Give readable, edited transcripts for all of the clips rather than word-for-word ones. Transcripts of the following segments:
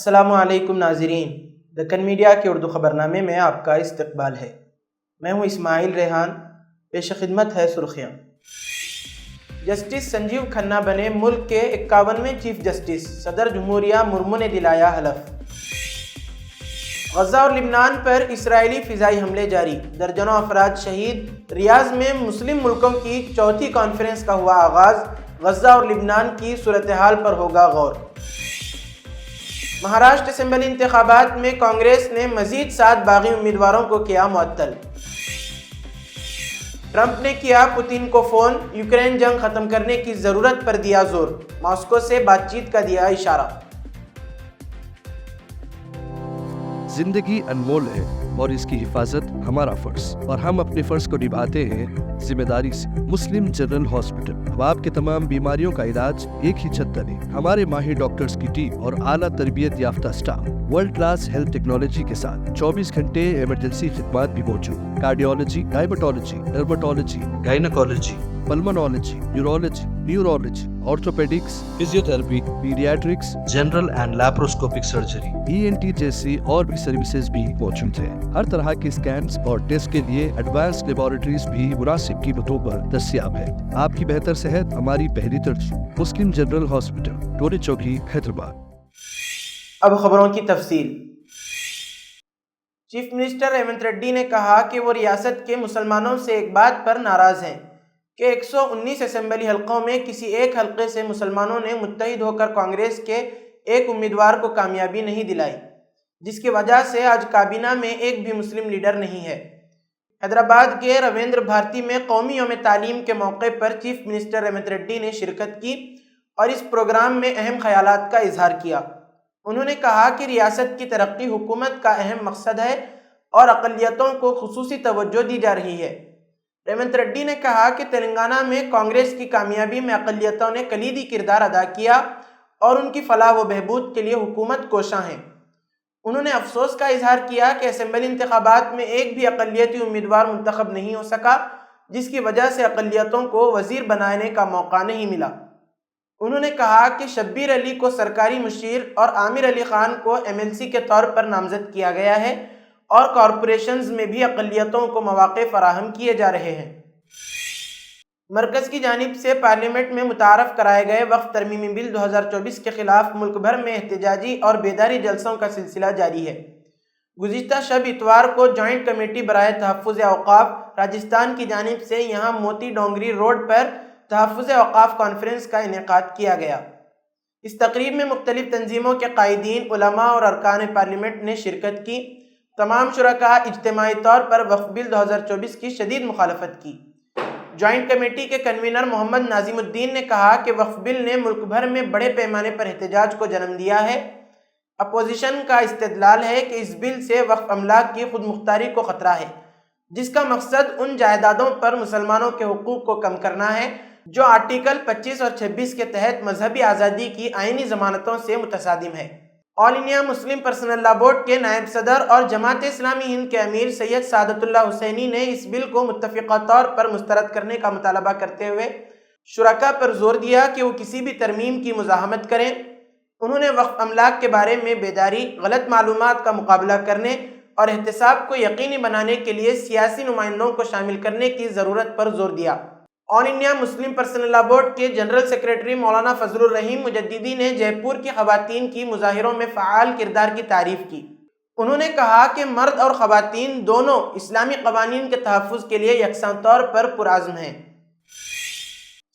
السلام علیکم ناظرین، دکن میڈیا کے اردو خبرنامے میں آپ کا استقبال ہے۔ میں ہوں اسماعیل ریحان۔ پیش خدمت ہے سرخیاں۔ جسٹس سنجیو کھنہ بنے ملک کے 51ویں چیف جسٹس، صدر جمہوریہ مرمو نے دلایا حلف۔ غزہ اور لبنان پر اسرائیلی فضائی حملے جاری، درجنوں افراد شہید۔ ریاض میں مسلم ملکوں کی چوتھی کانفرنس کا ہوا آغاز، غزہ اور لبنان کی صورتحال پر ہوگا غور۔ مہاراشٹر اسمبلی انتخابات میں کانگریس نے مزید 7 باغی امیدواروں کو کیا معطل۔ ٹرمپ نے کیا پوتین کو فون، یوکرین جنگ ختم کرنے کی ضرورت پر دیا زور، ماسکو سے بات چیت کا دیا اشارہ۔ زندگی انمول ہے اور اس کی حفاظت ہمارا فرض، اور ہم اپنے فرض کو نبھاتے ہیں ذمہ داری سے۔ مسلم جنرل ہاسپٹل اب آپ کے تمام بیماریوں کا علاج ایک ہی چھت تلے۔ ہمارے ماہر ڈاکٹرز کی ٹیم اور اعلیٰ تربیت یافتہ staff world class health technology کے ساتھ 24 گھنٹے ایمرجنسی خدمات بھی موجود۔ Cardiology, diabetology, dermatology, gynaecology, pulmonology, neurology, neurology, orthopaedics, physiotherapy, paediatrics, general and laparoscopic surgery, ENT جیسی اور بھی سروسز بھی موجود ہیں۔ ہر طرح کے اسکینز اور ٹیسٹ کے لیے ایڈوانس لیبارٹریز بھی مناسب قیمتوں پر دستیاب ہے۔ آپ کی بہتر صحت ہماری پہلی ترجیح۔ مسلم جنرل ہاسپٹل، ٹوری چوکی، حیدرآباد۔ اب خبروں کی تفصیل۔ چیف منسٹر ریونت ریڈی نے کہا کہ وہ ریاست کے مسلمانوں سے ایک بات پر ناراض ہیں کہ 119 اسمبلی حلقوں میں کسی ایک حلقے سے مسلمانوں نے متحد ہو کر کانگریس کے ایک امیدوار کو کامیابی نہیں دلائی، جس کی وجہ سے آج کابینہ میں ایک بھی مسلم لیڈر نہیں ہے۔ حیدرآباد کے رویندر بھارتی میں قومی یوم تعلیم کے موقع پر چیف منسٹر ریونت ریڈی نے شرکت کی اور اس پروگرام میں اہم خیالات کا اظہار کیا۔ انہوں نے کہا کہ ریاست کی ترقی حکومت کا اہم مقصد ہے اور اقلیتوں کو خصوصی توجہ دی جا رہی ہے۔ ریونت ریڈی نے کہا کہ تلنگانہ میں کانگریس کی کامیابی میں اقلیتوں نے کلیدی کردار ادا کیا اور ان کی فلاح و بہبود کے لیے حکومت کوشاں ہے۔ انہوں نے افسوس کا اظہار کیا کہ اسمبلی انتخابات میں ایک بھی اقلیتی امیدوار منتخب نہیں ہو سکا، جس کی وجہ سے اقلیتوں کو وزیر بنانے کا موقع نہیں ملا۔ انہوں نے کہا کہ شبیر علی کو سرکاری مشیر اور عامر علی خان کو MLC کے طور پر نامزد کیا گیا ہے اور کارپوریشنز میں بھی اقلیتوں کو مواقع فراہم کیے جا رہے ہیں۔ مرکز کی جانب سے پارلیمنٹ میں متعارف کرائے گئے وقف ترمیمی بل 2024 کے خلاف ملک بھر میں احتجاجی اور بیداری جلسوں کا سلسلہ جاری ہے۔ گزشتہ شب اتوار کو جوائنٹ کمیٹی برائے تحفظ اوقاف راجستھان کی جانب سے یہاں موتی ڈونگری روڈ پر تحفظ اوقاف کانفرنس کا انعقاد کیا گیا۔ اس تقریب میں مختلف تنظیموں کے قائدین، علماء اور ارکان پارلیمنٹ نے شرکت کی۔ تمام شرکاء اجتماعی طور پر وقف بل 2024 کی شدید مخالفت کی۔ جوائنٹ کمیٹی کے کنوینر محمد ناظم الدین نے کہا کہ وقف بل نے ملک بھر میں بڑے پیمانے پر احتجاج کو جنم دیا ہے۔ اپوزیشن کا استدلال ہے کہ اس بل سے وقف املاک کی خود مختاری کو خطرہ ہے، جس کا مقصد ان جائیدادوں پر مسلمانوں کے حقوق کو کم کرنا ہے جو آرٹیکل 25 اور 26 کے تحت مذہبی آزادی کی آئینی ضمانتوں سے متصادم ہے۔ آل انڈیا مسلم پرسنل لا بورڈ کے نائب صدر اور جماعت اسلامی ہند کے امیر سید سعادت اللہ حسینی نے اس بل کو متفقہ طور پر مسترد کرنے کا مطالبہ کرتے ہوئے شرکاء پر زور دیا کہ وہ کسی بھی ترمیم کی مزاحمت کریں۔ انہوں نے وقف املاک کے بارے میں بیداری، غلط معلومات کا مقابلہ کرنے اور احتساب کو یقینی بنانے کے لیے سیاسی نمائندوں کو شامل کرنے کی ضرورت پر زور دیا۔ آل انڈیا مسلم پرسنل لا بورڈ کے جنرل سیکریٹری مولانا فضل الرحیم مجددی نے جے پور کی خواتین کی مظاہروں میں فعال کردار کی تعریف کی۔ انہوں نے کہا کہ مرد اور خواتین دونوں اسلامی قوانین کے تحفظ کے لیے یکساں طور پر پرعزم ہیں۔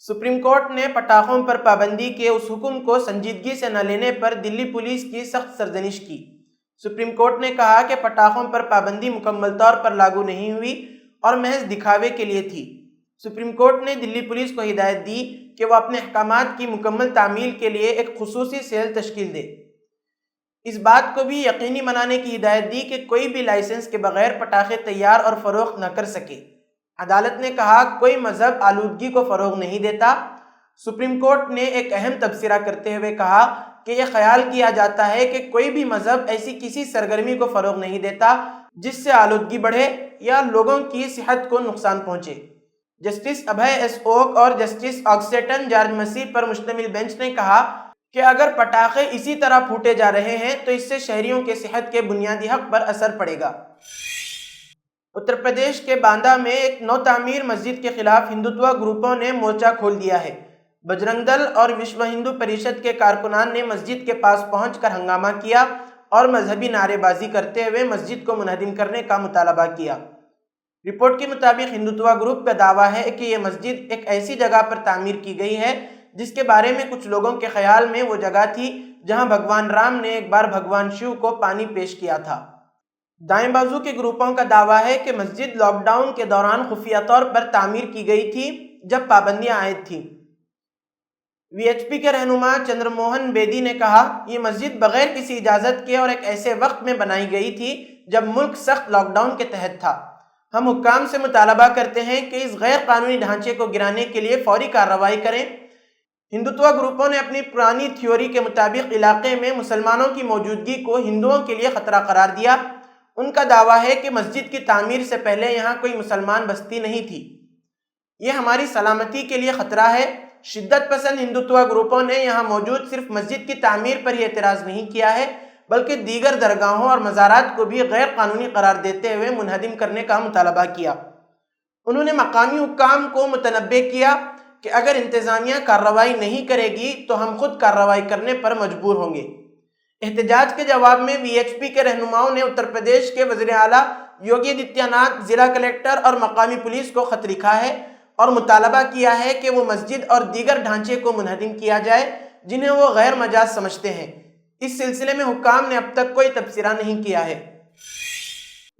سپریم کورٹ نے پٹاخوں پر پابندی کے اس حکم کو سنجیدگی سے نہ لینے پر دلی پولیس کی سخت سرزنش کی۔ سپریم کورٹ نے کہا کہ پٹاخوں پر پابندی مکمل طور پر لاگو نہیں ہوئی اور محض دکھاوے کے لیے تھی۔ سپریم کورٹ نے دلی پولیس کو ہدایت دی کہ وہ اپنے احکامات کی مکمل تعمیل کے لیے ایک خصوصی سیل تشکیل دے۔ اس بات کو بھی یقینی بنانے کی ہدایت دی کہ کوئی بھی لائسنس کے بغیر پٹاخے تیار اور فروخت نہ کر سکے۔ عدالت نے کہا کوئی مذہب آلودگی کو فروغ نہیں دیتا۔ سپریم کورٹ نے ایک اہم تبصرہ کرتے ہوئے کہا کہ یہ خیال کیا جاتا ہے کہ کوئی بھی مذہب ایسی کسی سرگرمی کو فروغ نہیں دیتا جس سے آلودگی بڑھے یا لوگوں کی صحت کو نقصان پہنچے۔ جسٹس ابھے ایس اوک اور جسٹس آکسیٹن جارج مسیح پر مشتمل بینچ نے کہا کہ اگر پٹاخے اسی طرح پھوٹے جا رہے ہیں تو اس سے شہریوں کے صحت کے بنیادی حق پر اثر پڑے گا۔ اتر پردیش کے باندہ میں ایک نو تعمیر مسجد کے خلاف ہندوتوا گروپوں نے مورچہ کھول دیا ہے۔ بجرنگ دل اور وشو ہندو پریشد کے کارکنان نے مسجد کے پاس پہنچ کر ہنگامہ کیا اور مذہبی نعرے بازی کرتے ہوئے مسجد کو منہدم کرنے کا مطالبہ کیا۔ رپورٹ کے مطابق ہندوتوا گروپ کا دعویٰ ہے کہ یہ مسجد ایک ایسی جگہ پر تعمیر کی گئی ہے جس کے بارے میں کچھ لوگوں کے خیال میں وہ جگہ تھی جہاں بھگوان رام نے ایک بار بھگوان شیو کو پانی پیش کیا تھا۔ دائیں بازو کے گروپوں کا دعویٰ ہے کہ مسجد لاک ڈاؤن کے دوران خفیہ طور پر تعمیر کی گئی تھی جب پابندیاں عائد تھیں۔ وی ایچ پی کے رہنما چندر موہن بیدی نے کہا، یہ مسجد بغیر کسی اجازت کے اور ایک ایسے وقت میں بنائی گئی تھی جب ملک سخت لاک ڈاؤن کے تحت تھا۔ ہم حکام سے مطالبہ کرتے ہیں کہ اس غیر قانونی ڈھانچے کو گرانے کے لیے فوری کارروائی کریں۔ ہندوتوا گروپوں نے اپنی پرانی تھیوری کے مطابق علاقے میں مسلمانوں کی موجودگی کو ہندوؤں کے لیے خطرہ قرار دیا۔ ان کا دعویٰ ہے کہ مسجد کی تعمیر سے پہلے یہاں کوئی مسلمان بستی نہیں تھی۔ یہ ہماری سلامتی کے لیے خطرہ ہے۔ شدت پسند ہندوتوا گروپوں نے یہاں موجود صرف مسجد کی تعمیر پر ہی اعتراض نہیں کیا ہے بلکہ دیگر درگاہوں اور مزارات کو بھی غیر قانونی قرار دیتے ہوئے منہدم کرنے کا مطالبہ کیا۔ انہوں نے مقامی حکام کو متنبہ کیا کہ اگر انتظامیہ کارروائی نہیں کرے گی تو ہم خود کارروائی کرنے پر مجبور ہوں گے۔ احتجاج کے جواب میں وی ایچ پی کے رہنماؤں نے اتر پردیش کے وزیر اعلیٰ یوگی آدتیہ ناتھ، ضلع کلکٹر اور مقامی پولیس کو خط لکھا ہے اور مطالبہ کیا ہے کہ وہ مسجد اور دیگر ڈھانچے کو منہدم کیا جائے جنہیں وہ غیر مجاز سمجھتے ہیں۔ اس سلسلے میں حکام نے اب تک کوئی تبصرہ نہیں کیا ہے۔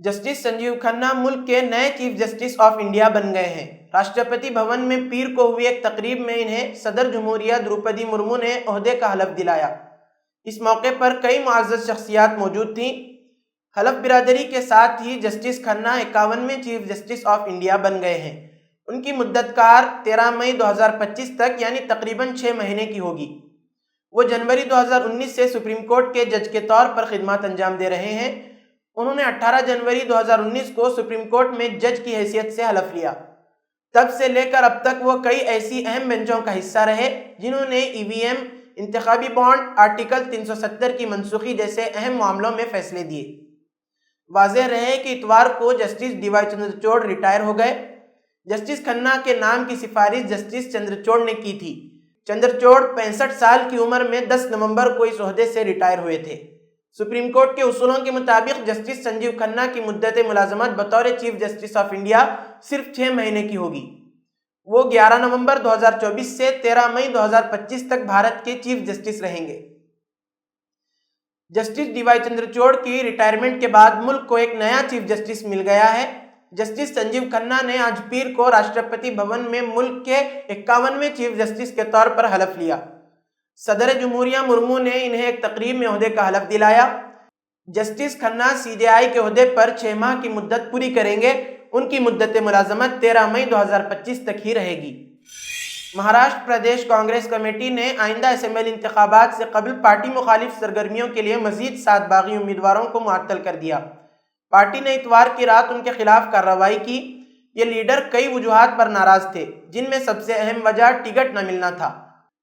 جسٹس سنجیو کھنہ ملک کے نئے چیف جسٹس آف انڈیا بن گئے ہیں۔ راشٹرپتی بھون میں پیر کو ہوئی ایک تقریب میں انہیں صدر جمہوریہ دروپدی مرمو نے عہدے کا حلف دلایا۔ اس موقع پر کئی معزز شخصیات موجود تھیں۔ حلف برادری کے ساتھ ہی جسٹس کھنہ 51ویں چیف جسٹس آف انڈیا بن گئے ہیں۔ ان کی مدت کار 13 مئی 2025 تک یعنی تقریباً 6 مہینے کی ہوگی۔ وہ جنوری 2019 سے سپریم کورٹ کے جج کے طور پر خدمات انجام دے رہے ہیں۔ انہوں نے 18 جنوری 2019 کو سپریم کورٹ میں جج کی حیثیت سے حلف لیا۔ تب سے لے کر اب تک وہ کئی ایسی اہم بینچوں کا حصہ رہے جنہوں نے ای وی ایم، انتخابی بانڈ، آرٹیکل 370 کی منسوخی جیسے اہم معاملوں میں فیصلے دیے۔ واضح رہے کہ اتوار کو justice D Y Chandrachud retire ہو گئے۔ جسٹس کھنہ کے نام کی سفارش جسٹس چندرچوڑ نے کی تھی۔ چندرچوڑ 65 سال کی عمر میں 10 نومبر کو اس عہدے سے ریٹائر ہوئے تھے۔ سپریم کورٹ کے اصولوں کے مطابق جسٹس سنجیو کھنہ کی مدت ملازمت بطور چیف جسٹس آف انڈیا صرف 6 مہینے کی ہوگی۔ وہ 11 نومبر 2024 سے 13 مئی 2025 تک بھارت کے چیف جسٹس رہیں گے۔ جسٹس ڈی وائی چندرچوڑ کی ریٹائرمنٹ کے بعد ملک کو ایک نیا چیف جسٹس مل گیا ہے۔ جسٹس سنجیو کھنہ نے آج پیر کو راشٹرپتی بھون میں ملک کے 51ویں چیف جسٹس کے طور پر حلف لیا۔ صدر جمہوریہ مرمو نے انہیں ایک تقریب میں عہدے کا حلف دلایا۔ جسٹس کھنہ سی جے آئی کے عہدے پر 6 ماہ کی مدت پوری کریں گے۔ ان کی مدت ملازمت 13 مئی 2025 تک ہی رہے گی۔ مہاراشٹر پردیش کانگریس کمیٹی نے آئندہ اسمبلی انتخابات سے قبل پارٹی مخالف سرگرمیوں کے لیے مزید 7 باغی امیدواروں کو معطل کر دیا۔ پارٹی نے اتوار کی رات ان کے خلاف کارروائی کی۔ یہ لیڈر کئی وجوہات پر ناراض تھے جن میں سب سے اہم وجہ ٹکٹ نہ ملنا تھا۔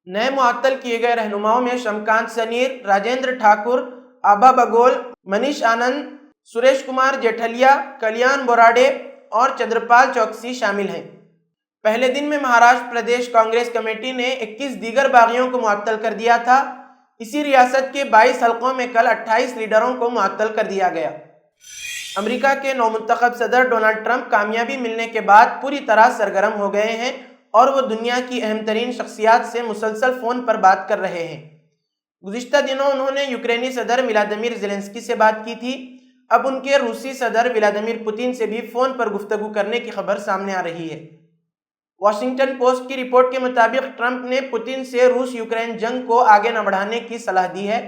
نئے معطل کیے گئے رہنماؤں میں شمکانت سنیر، راجندر ٹھاکر، آبھا بگول، منیش آنند، سریش کمار جیٹھلیا، کلیان بوراڈے اور چندرپال چوکسی شامل ہیں۔ پہلے دن میں مہاراشٹر پردیش کانگریس کمیٹی نے 21 دیگر باغیوں کو معطل کر دیا تھا۔ اسی ریاست کے 22 حلقوں میں کل 28 لیڈروں کو معطل کر دیا گیا۔ امریکہ کے نومنتخب صدر ڈونلڈ ٹرمپ کامیابی ملنے کے بعد پوری طرح سرگرم ہو گئے ہیں اور وہ دنیا کی اہم ترین شخصیات سے مسلسل فون پر بات کر رہے ہیں۔ گزشتہ دنوں انہوں نے یوکرینی صدر ولادیمیر زیلنسکی سے بات کی تھی۔ اب ان کے روسی صدر ولادیمیر پوتن سے بھی فون پر گفتگو کرنے کی خبر سامنے آ رہی ہے۔ واشنگٹن پوسٹ کی رپورٹ کے مطابق ٹرمپ نے پوتن سے روس یوکرین جنگ کو آگے نہ بڑھانے کی صلاح دی ہے۔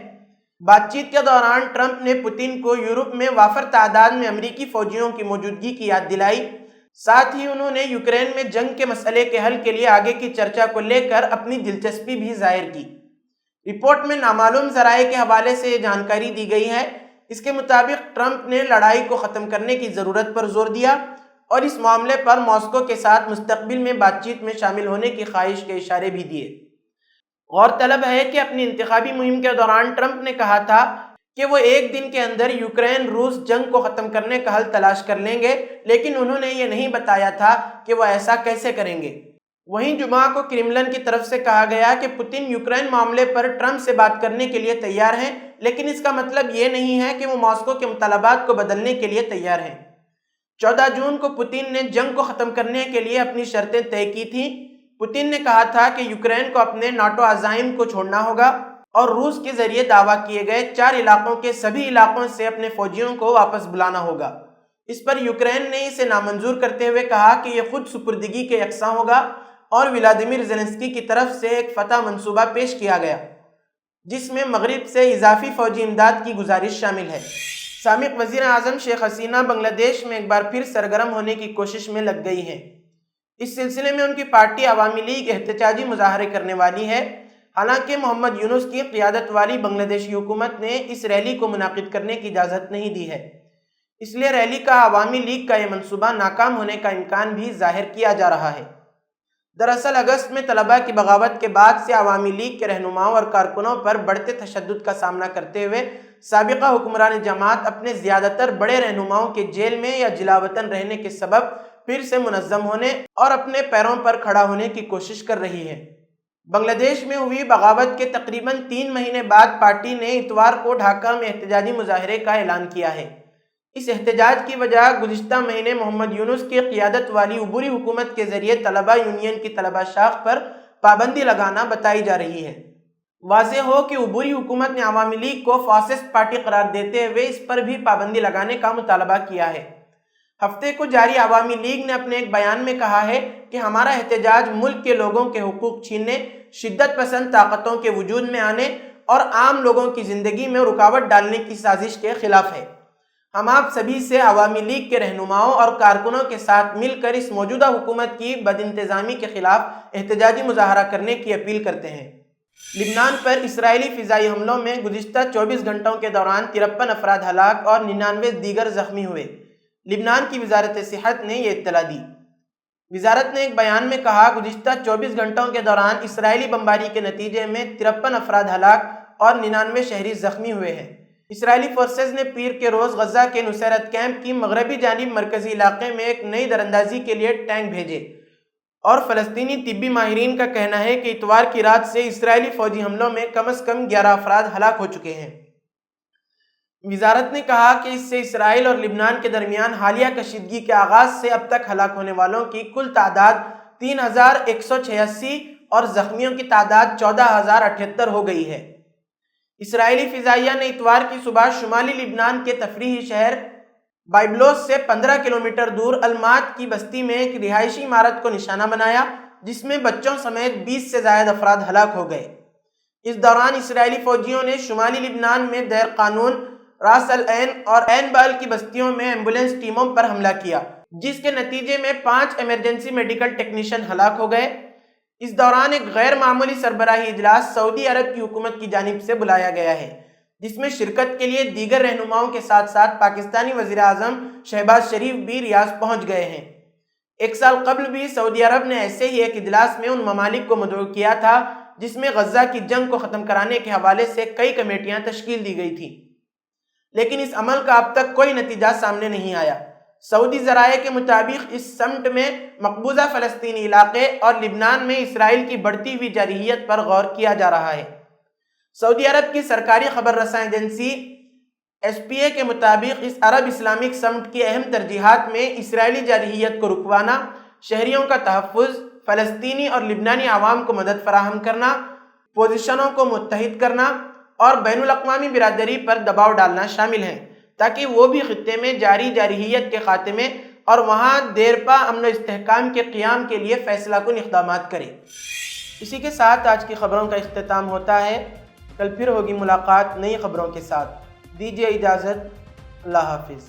بات چیت کے دوران ٹرمپ نے پوتن کو یورپ میں وافر تعداد میں امریکی فوجیوں کی موجودگی کی یاد دلائی۔ ساتھ ہی انہوں نے یوکرین میں جنگ کے مسئلے کے حل کے لیے آگے کی چرچا کو لے کر اپنی دلچسپی بھی ظاہر کی۔ رپورٹ میں نامعلوم ذرائع کے حوالے سے یہ جانکاری دی گئی ہے۔ اس کے مطابق ٹرمپ نے لڑائی کو ختم کرنے کی ضرورت پر زور دیا اور اس معاملے پر ماسکو کے ساتھ مستقبل میں بات چیت میں شامل ہونے کی خواہش کے اشارے بھی دیے۔ غور طلب ہے کہ اپنی انتخابی مہم کے دوران ٹرمپ نے کہا تھا کہ وہ ایک دن کے اندر یوکرین روس جنگ کو ختم کرنے کا حل تلاش کر لیں گے، لیکن انہوں نے یہ نہیں بتایا تھا کہ وہ ایسا کیسے کریں گے۔ وہیں جمعہ کو کرملن کی طرف سے کہا گیا کہ پوتن یوکرین معاملے پر ٹرمپ سے بات کرنے کے لیے تیار ہیں، لیکن اس کا مطلب یہ نہیں ہے کہ وہ ماسکو کے مطالبات کو بدلنے کے لیے تیار ہیں۔ 14 جون کو پوتن نے جنگ کو ختم کرنے کے لیے اپنی شرطیں طے کی تھیں۔ پوتن نے کہا تھا کہ یوکرین کو اپنے ناٹو عزائم کو چھوڑنا ہوگا اور روس کے ذریعے دعویٰ کیے گئے 4 علاقوں کے سبھی علاقوں سے اپنے فوجیوں کو واپس بلانا ہوگا۔ اس پر یوکرین نے اسے نامنظور کرتے ہوئے کہا کہ یہ خود سپردگی کے یکساں ہوگا، اور ولادیمیر زیلنسکی کی طرف سے ایک فتح منصوبہ پیش کیا گیا جس میں مغرب سے اضافی فوجی امداد کی گزارش شامل ہے۔ سابق وزیر اعظم شیخ حسینہ بنگلہ دیش میں ایک بار پھر سرگرم ہونے کی کوشش میں لگ گئی ہیں۔ اس سلسلے میں ان کی پارٹی عوامی لیگ احتجاجی مظاہرے کرنے والی ہے۔ حالانکہ محمد یونس کی قیادت والی بنگلہ دیشی حکومت نے اس ریلی کو منعقد کرنے کی اجازت نہیں دی ہے، اس لیے ریلی کا عوامی لیگ کا یہ منصوبہ ناکام ہونے کا امکان بھی ظاہر کیا جا رہا ہے۔ دراصل اگست میں طلباء کی بغاوت کے بعد سے عوامی لیگ کے رہنماؤں اور کارکنوں پر بڑھتے تشدد کا سامنا کرتے ہوئے سابقہ حکمران جماعت اپنے زیادہ تر بڑے رہنماؤں کے جیل میں یا جلا وطن رہنے کے سبب پھر سے منظم ہونے اور اپنے پیروں پر کھڑا ہونے کی کوشش کر رہی ہے۔ بنگلہ دیش میں ہوئی بغاوت کے تقریباً 3 مہینے بعد پارٹی نے اتوار کو ڈھاکہ میں احتجاجی مظاہرے کا اعلان کیا ہے۔ اس احتجاج کی وجہ گزشتہ مہینے محمد یونس کی قیادت والی عبوری حکومت کے ذریعے طلباء یونین کی طلباء شاخ پر پابندی لگانا بتائی جا رہی ہے۔ واضح ہو کہ عبوری حکومت نے عوامی لیگ کو فاسسٹ پارٹی قرار دیتے ہوئے اس پر بھی پابندی لگانے کا مطالبہ کیا ہے۔ ہفتے کو جاری عوامی لیگ نے اپنے ایک بیان میں کہا ہے کہ ہمارا احتجاج ملک کے لوگوں کے حقوق چھیننے، شدت پسند طاقتوں کے وجود میں آنے اور عام لوگوں کی زندگی میں رکاوٹ ڈالنے کی سازش کے خلاف ہے۔ ہم آپ سبھی سے عوامی لیگ کے رہنماؤں اور کارکنوں کے ساتھ مل کر اس موجودہ حکومت کی بد انتظامی کے خلاف احتجاجی مظاہرہ کرنے کی اپیل کرتے ہیں۔ لبنان پر اسرائیلی فضائی حملوں میں گزشتہ 24 گھنٹوں کے دوران 53 افراد ہلاک اور 99 دیگر زخمی ہوئے۔ لبنان کی وزارت صحت نے یہ اطلاع دی۔ وزارت نے ایک بیان میں کہا، گزشتہ 24 گھنٹوں کے دوران اسرائیلی بمباری کے نتیجے میں 53 افراد ہلاک اور 99 شہری زخمی ہوئے ہیں۔ اسرائیلی فورسز نے پیر کے روز غزہ کے نصیرت کیمپ کی مغربی جانب مرکزی علاقے میں ایک نئی دراندازی کے لیے ٹینک بھیجے، اور فلسطینی طبی ماہرین کا کہنا ہے کہ اتوار کی رات سے اسرائیلی فوجی حملوں میں کم از کم 11 افراد ہلاک ہو چکے ہیں۔ وزارت نے کہا کہ اس سے اسرائیل اور لبنان کے درمیان حالیہ کشیدگی کے آغاز سے اب تک ہلاک ہونے والوں کی کل تعداد 3186 اور زخمیوں کی تعداد 14078 ہو گئی ہے۔ اسرائیلی فضائیہ نے اتوار کی صبح شمالی لبنان کے تفریحی شہر بائبلوس سے 15 کلومیٹر دور المات کی بستی میں ایک رہائشی عمارت کو نشانہ بنایا، جس میں بچوں سمیت 20 سے زائد افراد ہلاک ہو گئے۔ اس دوران اسرائیلی فوجیوں نے شمالی لبنان میں دیر قانون، راس العین اور عین بال کی بستیوں میں ایمبولینس ٹیموں پر حملہ کیا، جس کے نتیجے میں 5 ایمرجنسی میڈیکل ٹیکنیشین ہلاک ہو گئے۔ اس دوران ایک غیر معمولی سربراہی اجلاس سعودی عرب کی حکومت کی جانب سے بلایا گیا ہے، جس میں شرکت کے لیے دیگر رہنماؤں کے ساتھ ساتھ پاکستانی وزیر اعظم شہباز شریف بھی ریاض پہنچ گئے ہیں۔ 1 سال قبل بھی سعودی عرب نے ایسے ہی ایک اجلاس میں ان ممالک کو مدعو کیا تھا جس میں غزہ کی جنگ کو ختم کرانے کے حوالے سے کئی کمیٹیاں تشکیل دی گئی تھیں، لیکن اس عمل کا اب تک کوئی نتیجہ سامنے نہیں آیا۔ سعودی ذرائع کے مطابق اس سمٹ میں مقبوضہ فلسطینی علاقے اور لبنان میں اسرائیل کی بڑھتی ہوئی جارحیت پر غور کیا جا رہا ہے۔ سعودی عرب کی سرکاری خبر رساں ایجنسی SPA کے مطابق اس عرب اسلامک سمٹ کی اہم ترجیحات میں اسرائیلی جارحیت کو رکوانا، شہریوں کا تحفظ، فلسطینی اور لبنانی عوام کو مدد فراہم کرنا، پوزیشنوں کو متحد کرنا اور بین الاقوامی برادری پر دباؤ ڈالنا شامل ہیں، تاکہ وہ بھی خطے میں جاری جارحیت کے خاتمے اور وہاں دیرپا امن و استحکام کے قیام کے لیے فیصلہ کن اقدامات کرے۔ اسی کے ساتھ آج کی خبروں کا اختتام ہوتا ہے۔ کل پھر ہوگی ملاقات نئی خبروں کے ساتھ۔ دیجیے اجازت، اللہ حافظ۔